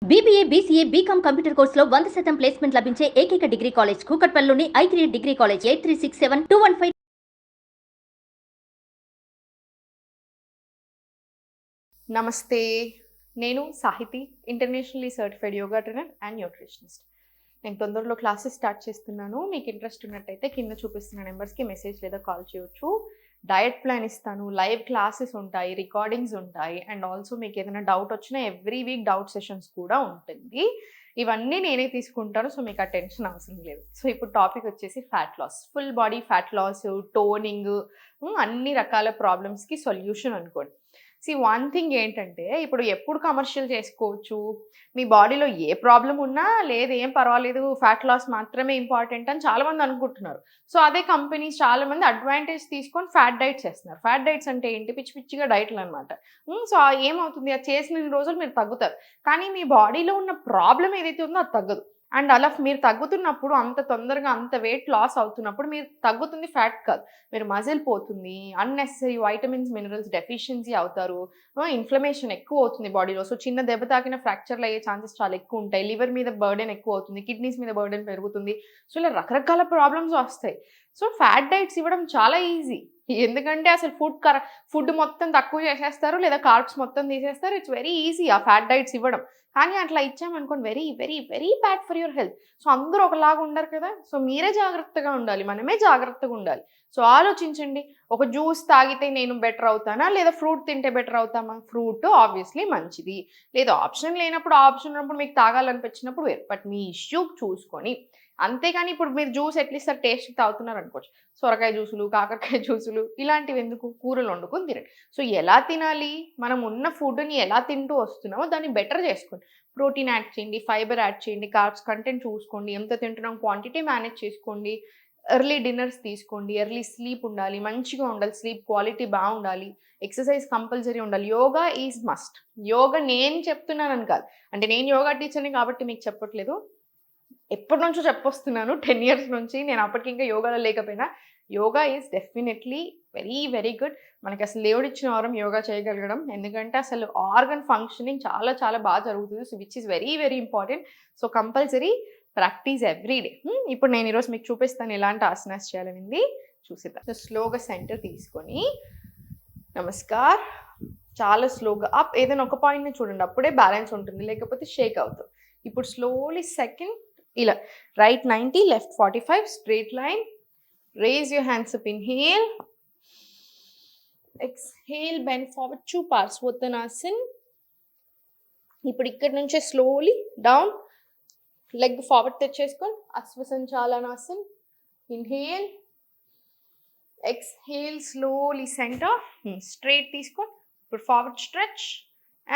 BBA, BCA, BCom computer కోర్సులో 100% placement లభించే ఏకైక డిగ్రీ కాలేజ్ కూకట్పల్లిలోని i3 డిగ్రీ కాలేజ్ 83672115. నమస్తే, నేను Sahithi, internationally certified yoga trainer and nutritionist. నేను తొందరలో క్లాసెస్ స్టార్ట్ చేస్తున్నాను. మీకు ఇంట్రెస్ట్ ఉన్నట్టయితే కింద చూపిస్తున్న నెంబర్స్కి మెసేజ్ లేదా కాల్ చేయొచ్చు. డయట్ ప్లాన్ ఇస్తాను, లైవ్ క్లాసెస్ ఉంటాయి, రికార్డింగ్స్ ఉంటాయి, అండ్ ఆల్సో మీకు ఏదైనా డౌట్ వచ్చినా ఎవ్రీ వీక్ డౌట్ సెషన్స్ కూడా ఉంటుంది. ఇవన్నీ నేనే తీసుకుంటాను, సో మీకు ఆ టెన్షన్ అవసరం లేదు. సో ఇప్పుడు టాపిక్ వచ్చేసి fat loss, full body fat loss, toning, అన్ని రకాల ప్రాబ్లమ్స్కి సొల్యూషన్ అనుకోండి. వన్ థింగ్ ఏంటంటే, ఇప్పుడు ఎప్పుడు కమర్షియల్ చేసుకోవచ్చు, మీ బాడీలో ఏ ప్రాబ్లం ఉన్నా లేదు ఏం పర్వాలేదు, ఫ్యాట్ లాస్ మాత్రమే ఇంపార్టెంట్ అని చాలామంది అనుకుంటున్నారు. సో అదే కంపెనీస్ చాలామంది అడ్వాంటేజ్ తీసుకొని ఫ్యాట్ డైట్స్ చేస్తున్నారు. ఫ్యాట్ డైట్స్ అంటే ఏంటి? పిచ్చి పిచ్చిగా డైట్లు అనమాట. సో ఏమవుతుంది, అది చేసిన రోజులు మీరు తగ్గుతారు, కానీ మీ బాడీలో ఉన్న ప్రాబ్లం ఏదైతే ఉందో అది తగ్గదు. అండ్ అలా మీరు తగ్గుతున్నప్పుడు, అంత తొందరగా అంత వెయిట్ లాస్ అవుతున్నప్పుడు మీరు తగ్గుతుంది ఫ్యాట్ కాదు, మీరు మజిల్ పోతుంది, అన్నెసరీ వైటమిన్స్ మినరల్స్ డెఫిషియన్సీ అవుతారు, ఇన్ఫ్లమేషన్ ఎక్కువ అవుతుంది బాడీలో. సో చిన్న దెబ్బ తాకిన ఫ్రాక్చర్లు అయ్యే ఛాన్సెస్ చాలా ఎక్కువ ఉంటాయి. లివర్ మీద బర్డెన్ ఎక్కువ అవుతుంది, కిడ్నీస్ మీద బర్డెన్ పెరుగుతుంది. సో ఇలా రకరకాల ప్రాబ్లమ్స్ వస్తాయి. సో ఫ్యాట్ డైట్స్ ఇవ్వడం చాలా ఈజీ. ఎందుకంటే అసలు ఫుడ్ మొత్తం తక్కువ చేసేస్తారు, లేదా కార్బ్స్ మొత్తం తీసేస్తారు. ఇట్స్ వెరీ ఈజీ ఆ ఫ్యాట్ డైట్స్ ఇవ్వడం. కానీ అట్లా ఇచ్చామనుకోండి, very very very bad for your health. So అందరూ ఒకలాగా ఉండరు కదా, సో మీరే జాగ్రత్తగా ఉండాలి, మనమే జాగ్రత్తగా ఉండాలి. సో ఆలోచించండి, ఒక జ్యూస్ తాగితే నేను బెటర్ అవుతానా, లేదా ఫ్రూట్ తింటే బెటర్ అవుతామా? ఫ్రూట్ ఆబ్వియస్లీ మంచిది, లేదా ఆప్షన్ లేనప్పుడు, ఆప్షన్ ఉన్నప్పుడు మీకు తాగాలనిపించినప్పుడు వేరు, బట్ మీ ఇష్యూ చూసుకొని. అంతేగాని ఇప్పుడు మీరు జ్యూస్ అట్లీస్ట్ టేస్ట్ తాగుతున్నారు అనుకోవచ్చు, సొరకాయ జ్యూసులు, కాకరకాయ జ్యూసులు ఇలాంటివి ఎందుకు? కూరలు వండుకొని తినండి. సో ఎలా తినాలి, మనం ఉన్న ఫుడ్ని ఎలా తింటూ వస్తున్నామో దాన్ని బెటర్ చేసుకోండి. ప్రోటీన్ యాడ్ చేయండి, ఫైబర్ యాడ్ చేయండి, కార్బ్స్ కంటెంట్ చూసుకోండి, ఎంత తింటున్నాం క్వాంటిటీ మేనేజ్ చేసుకోండి, ఎర్లీ డిన్నర్స్ తీసుకోండి, ఎర్లీ స్లీప్ ఉండాలి, మంచిగా ఉండాలి, స్లీప్ క్వాలిటీ బాగుండాలి, ఎక్సర్సైజ్ కంపల్సరీ ఉండాలి. Yoga is must. యోగా నేను చెప్తున్నానని కాదు, అంటే నేను యోగా టీచర్ని కాబట్టి మీకు చెప్పట్లేదు, ఎప్పటి నుంచో చెప్పొస్తున్నాను, 10 years నుంచి. నేను అప్పటికి ఇంకా యోగాలో లేకపోయినా, yoga is definitely very very good. మనకి అసలు దేవుడిచ్చిన వరం యోగా చేయగలగడం. ఎందుకంటే అసలు ఆర్గన్ ఫంక్షనింగ్ చాలా చాలా బాగా జరుగుతుంది. So which is very very important. So compulsory practice every day. ఇప్పుడు నేను ఈరోజు మీకు చూపిస్తాను ఎలాంటి ఆసనాస్ చేయాలనింది, చూసిద్దాం. సో స్లోగా సెంటర్ తీసుకొని నమస్కార్, చాలా స్లోగా అప్. ఏదైనా ఒక పాయింట్ని చూడండి, అప్పుడే బ్యాలెన్స్ ఉంటుంది, లేకపోతే షేక్ అవుతుంది. ఇప్పుడు స్లోలీ సెకండ్ ఇలా, right 90, left 45, straight line. Raise your hands up, inhale, exhale, bend forward to Parsvottanasana. ఇప్పుడు ఇక్కడ నుంచే స్లోలీ డౌన్, లెగ్ ఫార్వర్డ్ తెచ్చేసుకొని అశ్వసంచాలనాసన్. Inhale, exhale, slowly center, straight తీసుకొని ఇప్పుడు ఫార్వర్డ్ స్ట్రెచ్,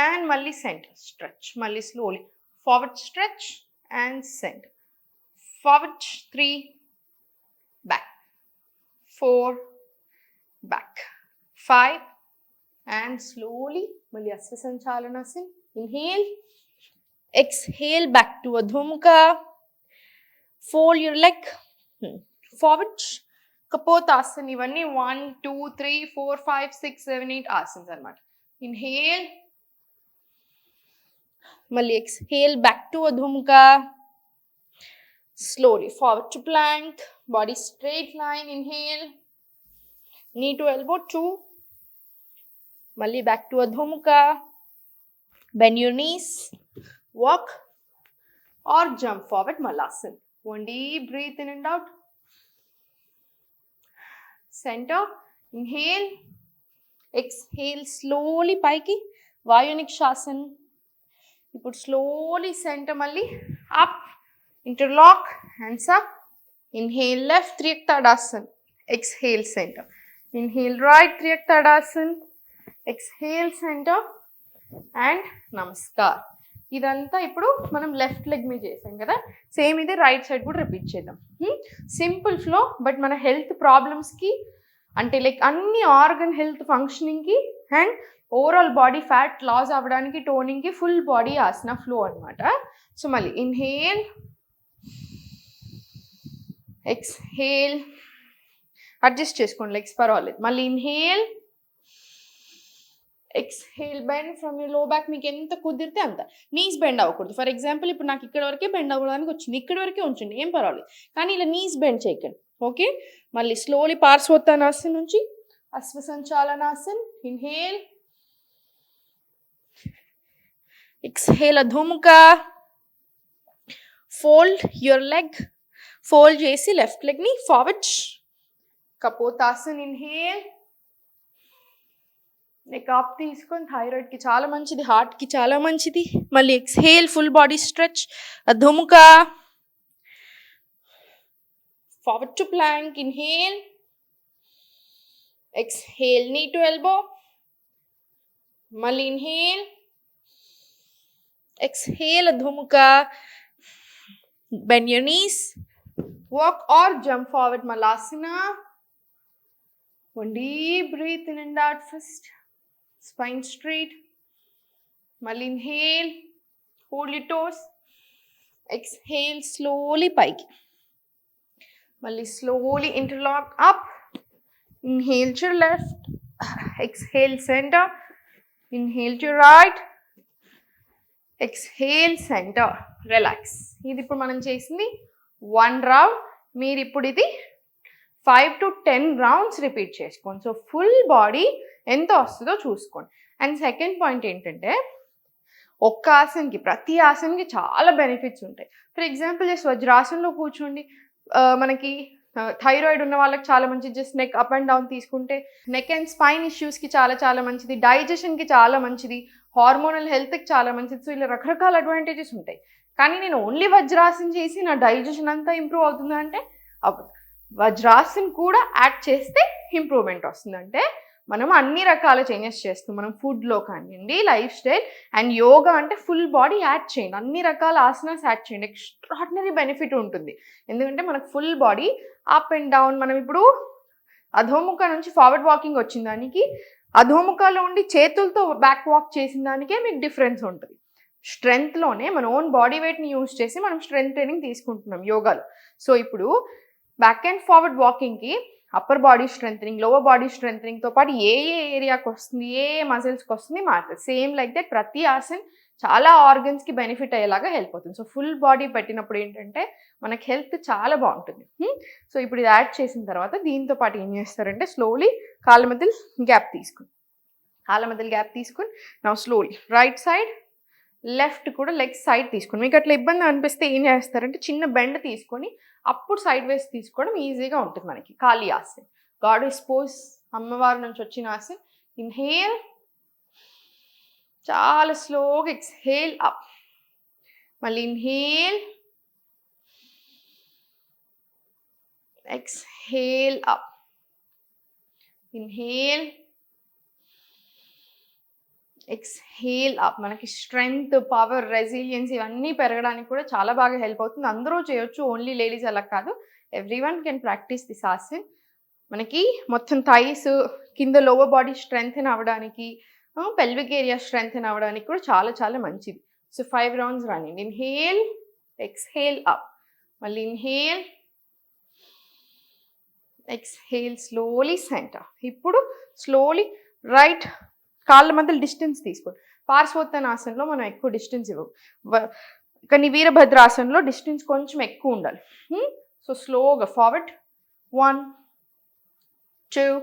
అండ్ మళ్ళీ సెంటర్ స్ట్రెచ్, మళ్ళీ slowly forward stretch and center. Forward 3, back 4, back 5, and slowly Malli Asvasanchalanasan. Inhale, exhale, back to Adho Mukha. Fold your leg forward, Kapotasana. Ivanni 1, 2, 3, 4, 5, 6, 7, 8 asanas anamata. Inhale, Malli exhale, back to Adho Mukha. Slowly forward to plank, body straight line. Inhale, knee to elbow 2, Malli back to Adho Mukha. Bend your knees, walk or jump forward, Malasana. One deep breath in and out. Center, inhale, exhale, slowly paiki, Vayunikshasana. ఇప్పుడు slowly centre, మళ్ళీ up, interlock, hands up. Inhale left, Triyak Tadasana. Exhale center. Inhale right, Triyak Tadasana. Exhale center and Namaskar. ఇదంతా ఇప్పుడు మనం left leg మీద చేసాం కదా, same ఇదే right side కూడా రిపీట్ చేద్దాం. సింపుల్ ఫ్లో, బట్ మన హెల్త్ ప్రాబ్లమ్స్కి, అంటే లైక్ అన్ని ఆర్గన్ హెల్త్ ఫంక్షనింగ్కి and overall body fat loss అవ్వడానికి, టోనింగ్కి ఫుల్ బాడీ ఆసన ఫ్లో అనమాట. సో మళ్ళీ ఇన్హేల్, ఎక్స్హేల్, అడ్జస్ట్ చేసుకోండి లెగ్స్ పర్వాలేదు. మళ్ళీ inhale, exhale bend from your low back. మీకు ఎంత కుదిరితే అంత. నీస్ బెండ్ అవ్వకూడదు. ఫర్ ఎగ్జాంపుల్ ఇప్పుడు నాకు ఇక్కడ వరకే బెండ్ అవ్వడానికి వచ్చింది, ఇక్కడ వరకే ఉంచండి, ఏం పర్వాలేదు. కానీ ఇలా నీస్ బెండ్ చేయకండి. ఓకే, మళ్ళీ స్లోలీ పార్శ్వోత్తానాసన్ నుంచి అశ్వసంచాలనాసన్. ఇన్హేల్, ఎక్స్హేల్ అధోముఖ. ఫోల్డ్ యువర్ లెగ్, ఫోల్డ్ చేసి లెఫ్ట్ లెగ్ని ఫార్వర్డ్. కపోతాసన్. ఇన్హేల్, నెక్ అప్ తీసుకొని, థైరాయిడ్కి చాలా మంచిది, హార్ట్కి చాలా మంచిది. మళ్ళీ ఎక్స్హేల్, ఫుల్ బాడీ స్ట్రెచ్. అధోముఖ, forward to plank. Inhale, exhale, knee to elbow. మళ్ళీ ఇన్హేల్, ఎక్స్హేల్ అధోముఖ. Bend your knees, walk or jump forward malasana. One deep breath in and out first. Spine straight. Mal inhale, hold your toes. Exhale, slowly paiki. Malli slowly interlock up. Inhale to your left. Exhale, center. Inhale to your right. Exhale, center. Relax. ఇది ఇప్పుడు మనం చేసింది 1 round. మీరు ఇప్పుడు ఇది 5 to 10 rounds repeat చేసుకోండి. So full body ఎంత వస్తుందో చూసుకోండి. అండ్ సెకండ్ పాయింట్ ఏంటంటే, ఒక్క ఆసనకి, ప్రతి ఆసనకి చాలా బెనిఫిట్స్ ఉంటాయి. ఫర్ ఎగ్జాంపుల్ జస్ట్ వజ్రాసనంలో కూర్చోండి, మనకి థైరాయిడ్ ఉన్న వాళ్ళకి చాలా మంచిది. Just neck up and down తీసుకుంటే నెక్ అండ్ స్పైన్ ఇష్యూస్కి చాలా చాలా మంచిది, డైజెషన్కి చాలా మంచిది, హార్మోనల్ హెల్త్కి చాలా మంచిది. సో ఇలా రకరకాల అడ్వాంటేజెస్ ఉంటాయి. కానీ నేను ఓన్లీ వజ్రాసన్ చేసి నా డైజెషన్ అంతా ఇంప్రూవ్ అవుతుందా అంటే అవ్వదు. వజ్రాసన్ కూడా యాడ్ చేస్తే ఇంప్రూవ్మెంట్ వస్తుందంటే మనం అన్ని రకాల చేంజెస్ చేస్తాం. మనం ఫుడ్లో కానివ్వండి, లైఫ్ స్టైల్ అండ్ యోగా అంటే ఫుల్ బాడీ యాడ్ చేయండి, అన్ని రకాల ఆసనాస్ యాడ్ చేయండి. ఎక్స్ట్రాడినరీ బెనిఫిట్ ఉంటుంది. ఎందుకంటే మనకు full body up and down. మనం ఇప్పుడు అధోముఖ నుంచి ఫార్వర్డ్ వాకింగ్ వచ్చిన దానికి, అధోముఖలో ఉండి చేతులతో బ్యాక్ వాక్ చేసిన దానికే మీకు డిఫరెన్స్ ఉంటుంది. స్ట్రెంగ్త్లోనే మన ఓన్ బాడీ వెయిట్ని యూజ్ చేసి మనం స్ట్రెంగ్త్ ట్రైనింగ్ తీసుకుంటున్నాం యోగాలో. సో ఇప్పుడు బ్యాక్ అండ్ ఫార్వర్డ్ వాకింగ్కి upper body strengthening, lower body స్ట్రెంథనింగ్తో పాటు ఏ ఏరియాకి వస్తుంది, ఏ మజిల్స్కి వస్తుంది మారుతుంది. సేమ్ లైక్ దట్ ప్రతి ఆసన్ చాలా ఆర్గన్స్కి బెనిఫిట్ అయ్యేలాగా హెల్ప్ అవుతుంది. సో ఫుల్ బాడీ పెట్టినప్పుడు ఏంటంటే మనకి హెల్త్ చాలా బాగుంటుంది. సో ఇప్పుడు ఇది యాడ్ చేసిన తర్వాత దీంతో పాటు ఏం చేస్తారంటే, స్లోలీ కాళ్ళ మధ్యలో గ్యాప్ తీసుకుని, నా స్లోలీ రైట్ సైడ్, లెఫ్ట్ కూడా లెగ్ సైడ్ తీసుకుని. మీకు అట్లా ఇబ్బంది అనిపిస్తే ఏం చేస్తారంటే చిన్న బెండ్ తీసుకొని అప్పుడు సైడ్ వేస్ తీసుకోవడం ఈజీగా ఉంటుంది మనకి. కాళీ ఆసన్, గాడెస్ పోజ్, అమ్మవారి నుంచి వచ్చిన ఆసన్. ఇన్హేల్, చాలా స్లోగా ఎక్స్హేల్ అప్. మళ్ళీ inhale, exhale up. Inhale, exhale up. మనకి స్ట్రెంగ్త్, పవర్, రెసిలియన్స్ ఇవన్నీ పెరగడానికి కూడా చాలా బాగా హెల్ప్ అవుతుంది. అందరూ చేయొచ్చు, ఓన్లీ లేడీస్ అలా కాదు. Everyone can practise this asan. మనకి మొత్తం థైస్ కింద లోవర్ బాడీ స్ట్రెంగ్తెన్ అవ్వడానికి, పెల్విక్ ఏరియా స్ట్రెంగ్తెన్ అవ్వడానికి కూడా చాలా చాలా మంచిది. సో 5 రౌండ్స్ రానివ్వండి. Inhale, exhale up. మళ్ళీ ఇన్హేల్, ఎక్స్హేల్, స్లోలీ సెంటర్. ఇప్పుడు స్లోలీ రైట్ కాళ్ళ మధ్యలో డిస్టెన్స్ తీసుకోండి. పార్శ్వోత్తానాసనలో మనం ఎక్కువ డిస్టెన్స్ ఇవ్వము, కానీ వీరభద్రాసనంలో డిస్టెన్స్ కొంచెం ఎక్కువ ఉండాలి. సో స్లోగా ఫార్వర్డ్ 1 2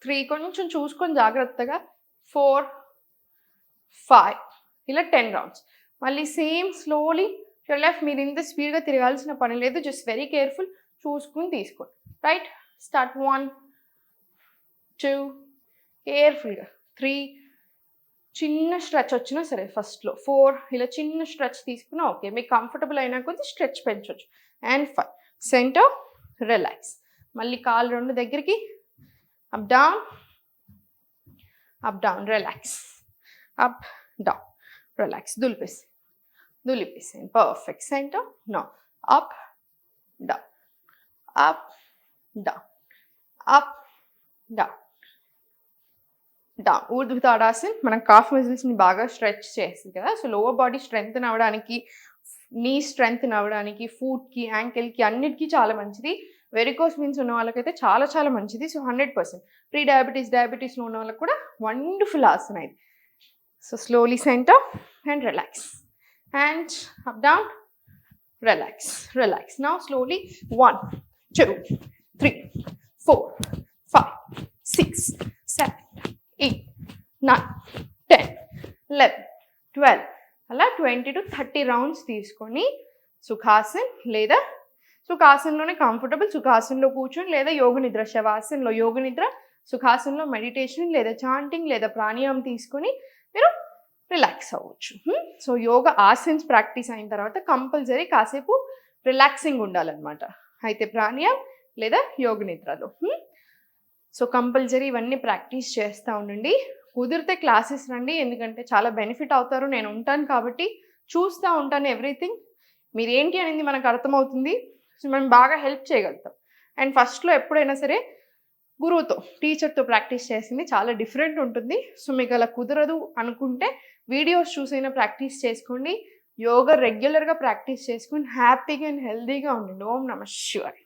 3, కొంచెం చూసుకొని జాగ్రత్తగా 4 5, ఇలా 10 రౌండ్స్. మళ్ళీ సేమ్ స్లోలీ లెఫ్ట్. మీరు ఇంత స్పీడ్గా తిరగాల్సిన పని లేదు, జస్ట్ వెరీ కేర్ఫుల్, చూసుకుని తీసుకోండి. రైట్, స్టార్ట్ 1 2, కేర్ఫుల్గా 3, చిన్న స్ట్రెచ్ వచ్చినా సరే ఫస్ట్లో 4, ఇలా చిన్న స్ట్రెచ్ తీసుకున్నా ఓకే. మీకు కంఫర్టబుల్ అయినా కొద్ది స్ట్రెచ్ పెంచవచ్చు. And 5, centre, relax. మళ్ళీ కాలు 2 దగ్గరికి, up down, relax, up down, relax. దులిపేసి perfect. Centre, no, up down, up down, up down, down. Urdhva Tadasan మనం కాఫ్ మజిల్స్ని బాగా స్ట్రెచ్ చేస్తుంది కదా. సో లోవర్ బాడీ స్ట్రెంగ్త్ అవ్వడానికి, నీ స్ట్రెంగ్త్ అవ్వడానికి, ఫుట్కి, యాంకిల్కి అన్నిటికీ చాలా మంచిది. వెరికోస్ వెయిన్స్ ఉన్న వాళ్ళకైతే చాలా చాలా మంచిది. సో 100%. ప్రీ డయాబెటీస్లో ఉన్న వాళ్ళకి కూడా వండర్ఫుల్ ఆసన ఇది. So slowly centre and relax and up down, relax. Now slowly 1, 2, 3, 4, 5, 6, 7, 8, 9, 10, 11, 12 అలా 20 to 30 రౌండ్స్ తీసుకొని సుఖాసన్ లేదా సుఖాసన్లోనే కంఫర్టబుల్ సుఖాసన్లో కూర్చొని, లేదా యోగ నిద్ర శవాసన్లో యోగ నిద్ర, సుఖాసన్లో మెడిటేషన్ లేదా చాంటింగ్ లేదా ప్రాణాయామం తీసుకొని మీరు రిలాక్స్ అవ్వచ్చు. సో యోగా ఆసన్స్ ప్రాక్టీస్ అయిన తర్వాత కంపల్సరీ కాసేపు రిలాక్సింగ్ ఉండాలన్నమాట. అయితే ప్రాణాయామం లేదా యోగ నిద్రలో. సో కంపల్సరీ ఇవన్నీ ప్రాక్టీస్ చేస్తూ ఉండండి. కుదిరితే క్లాసెస్ రండి, ఎందుకంటే చాలా బెనిఫిట్ అవుతారు. నేను ఉంటాను కాబట్టి చూస్తూ ఉంటాను ఎవ్రీథింగ్. మీరు ఏంటి అనేది మనకు అర్థమవుతుంది. సో మనం బాగా హెల్ప్ చేయగలుగుతాం. అండ్ ఫస్ట్లో ఎప్పుడైనా సరే గురువుతో, టీచర్తో ప్రాక్టీస్ చేసింది చాలా డిఫరెంట్ ఉంటుంది. సో మీకు అలా కుదరదు అనుకుంటే వీడియోస్ చూసైనా ప్రాక్టీస్ చేసుకోండి. యోగా రెగ్యులర్గా ప్రాక్టీస్ చేసుకొని హ్యాపీగా అండ్ హెల్దీగా ఉండండి. ఓం నమః శివాయ.